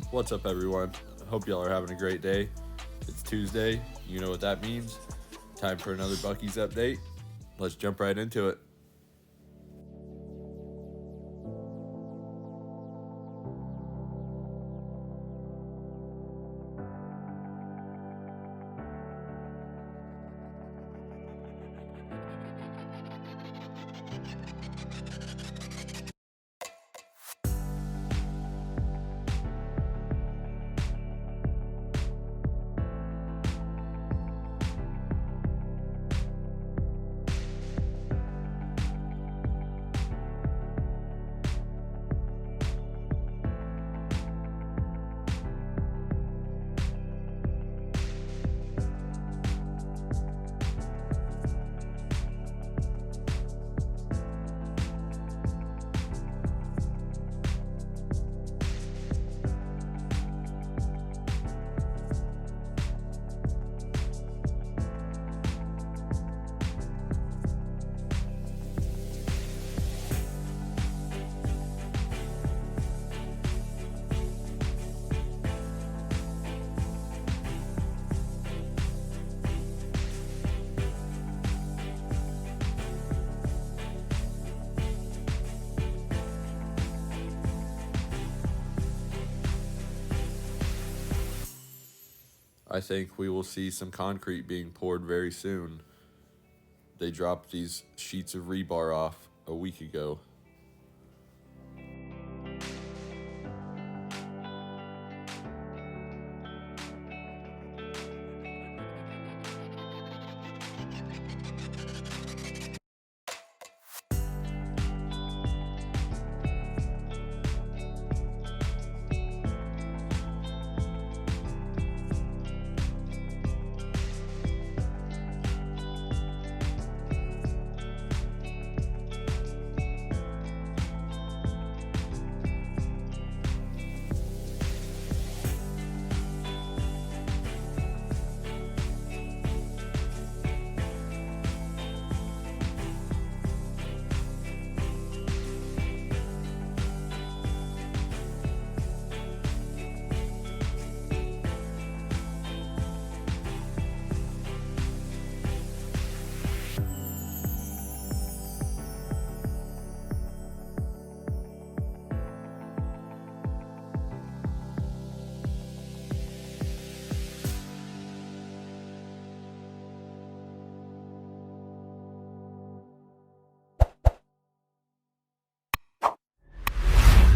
What's up, everyone? I hope y'all are having a great day. It's Tuesday. You know what that means. Time for another BUC-EE'S update. Let's jump right into it. I think we will see some concrete being poured very soon. They dropped these sheets of rebar off a week ago.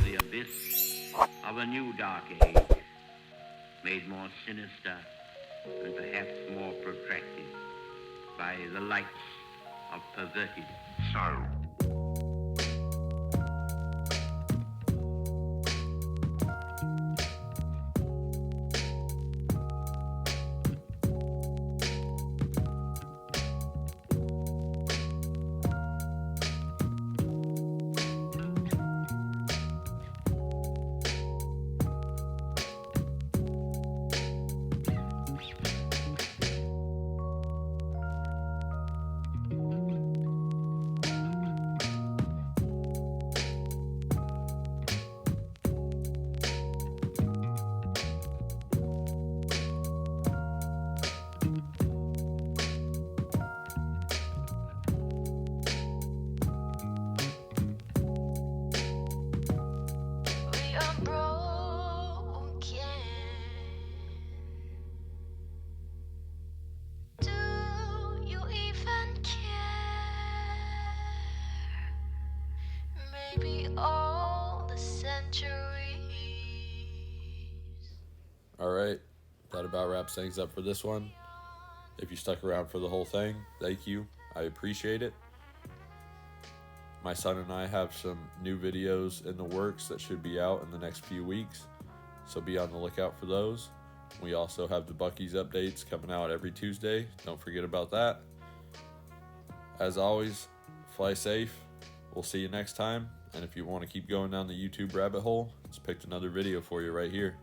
The abyss of a new dark age, made more sinister and perhaps more protracted by the lights of perverted sorrow. We are broken. Do you even care? Maybe all the centuries. Alright, that about wraps things up for this one. If you stuck around for the whole thing, thank you. I appreciate it. My son and I have some new videos in the works that should be out in the next few weeks, so be on the lookout for those. We also have the BUC-EE'S updates coming out every Tuesday. Don't forget about that. As always, fly safe. We'll see you next time. And if you want to keep going down the YouTube rabbit hole, just picked another video for you right here.